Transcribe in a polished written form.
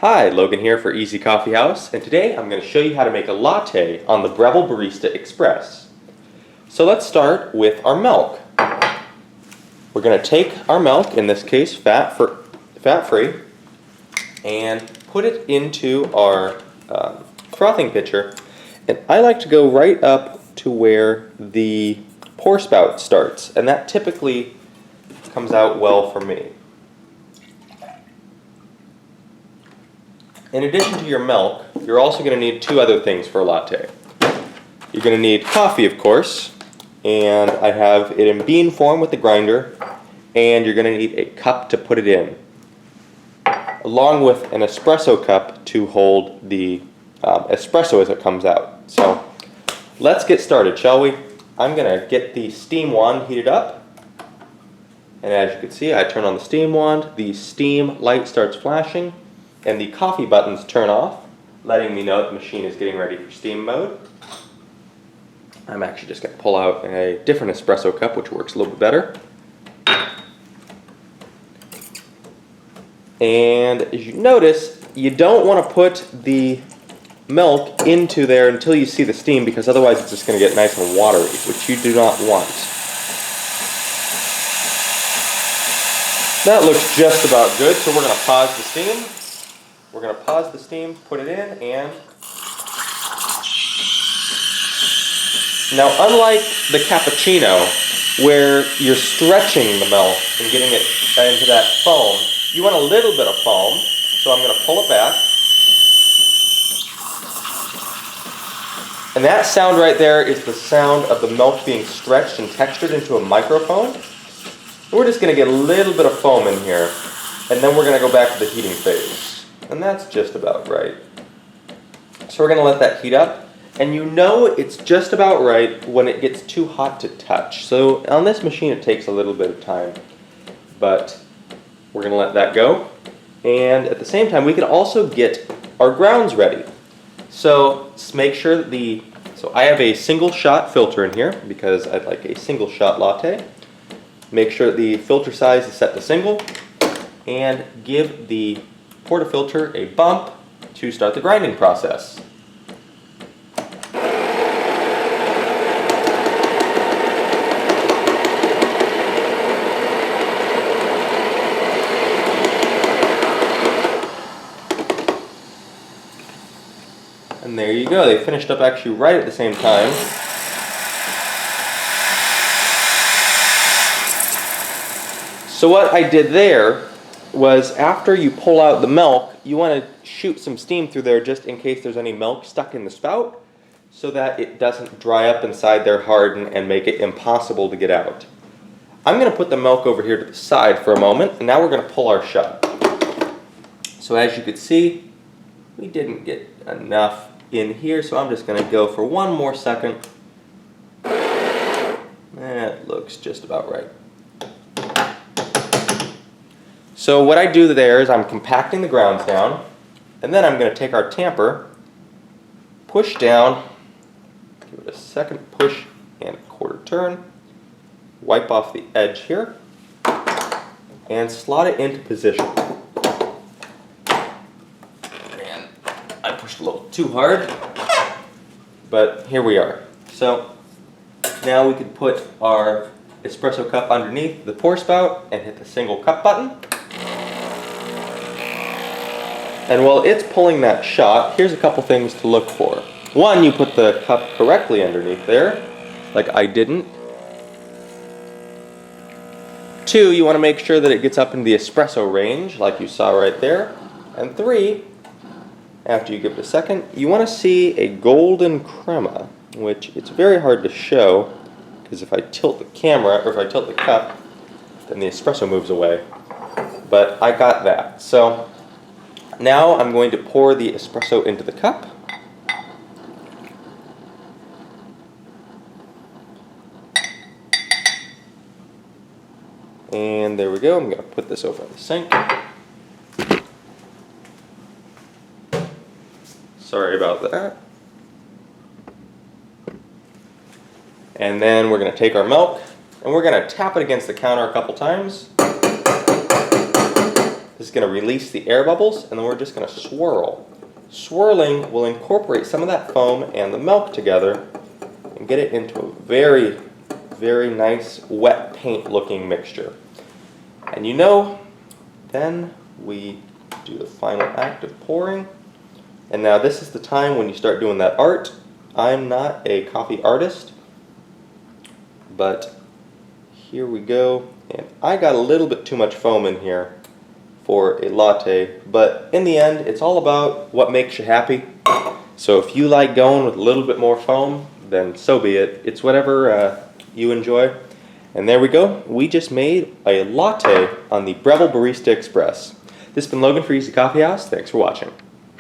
Hi, Logan here for Easy Coffee House, and today I'm going to show you how to make a latte on the Breville Barista Express. So let's start with our milk. We're going to take our milk, in this case fat-free, and put it into our frothing pitcher. And I like to go right up to where the pour spout starts, and that typically comes out well for me. In addition to your milk, you're also going to need two other things for a latte. You're going to need coffee, of course, and I have it in bean form with the grinder, and you're going to need a cup to put it in, along with an espresso cup to hold the espresso as it comes out. So let's get started, shall we? I'm going to get the steam wand heated up, and as you can see, I turn on the steam wand, the steam light starts flashing, and the coffee buttons turn off, letting me know that the machine is getting ready for steam mode. I'm actually just going to pull out a different espresso cup, which works a little bit better. And as you notice, you don't want to put the milk into there until you see the steam, because otherwise it's just going to get nice and watery, which you do not want. That looks just about good, so we're going to pause the steam. We're going to pause the steam, put it in, and now unlike the cappuccino, where you're stretching the milk and getting it into that foam, you want a little bit of foam, so I'm going to pull it back. And that sound right there is the sound of the milk being stretched and textured into a microphone. We're just going to get a little bit of foam in here, and then we're going to go back to the heating phase. And that's just about right. So we're going to let that heat up. And you know it's just about right when it gets too hot to touch. So on this machine it takes a little bit of time. But we're going to let that go. And at the same time we can also get our grounds ready. So make sure that so I have a single shot filter in here because I'd like a single shot latte. Make sure that the filter size is set to single. And give the portafilter a bump to start the grinding process. And there you go, they finished up actually right at the same time. So what I did there was, after you pull out the milk, you want to shoot some steam through there just in case there's any milk stuck in the spout, so that it doesn't dry up inside there, harden, and make it impossible to get out. I'm going to put the milk over here to the side for a moment, and now we're going to pull our shot. So as you can see, we didn't get enough in here, so I'm just going to go for one more second. That looks just about right. So what I do there is I'm compacting the grounds down, and then I'm going to take our tamper, push down, give it a second push and a quarter turn, wipe off the edge here, and slot it into position. And I pushed a little too hard, but here we are. So now we can put our espresso cup underneath the pour spout and hit the single cup button. And while it's pulling that shot, here's a couple things to look for. One, you put the cup correctly underneath there, like I didn't. Two, you want to make sure that it gets up into the espresso range, like you saw right there. And three, after you give it a second, you want to see a golden crema, which it's very hard to show, because if I tilt the camera, or if I tilt the cup, then the espresso moves away. But I got that. So now I'm going to pour the espresso into the cup. And there we go. I'm going to put this over the sink. Sorry about that. And then we're going to take our milk and we're going to tap it against the counter a couple times. This is going to release the air bubbles, and then we're just going to swirl. Swirling will incorporate some of that foam and the milk together and get it into a very, very nice wet paint looking mixture. And you know, then we do the final act of pouring. And now this is the time when you start doing that art. I'm not a coffee artist, but here we go. And I got a little bit too much foam in here for a latte, but in the end, it's all about what makes you happy. So if you like going with a little bit more foam, then so be it. It's whatever you enjoy. And there we go. We just made a latte on the Breville Barista Express. This has been Logan for Easy Coffee House. Thanks for watching.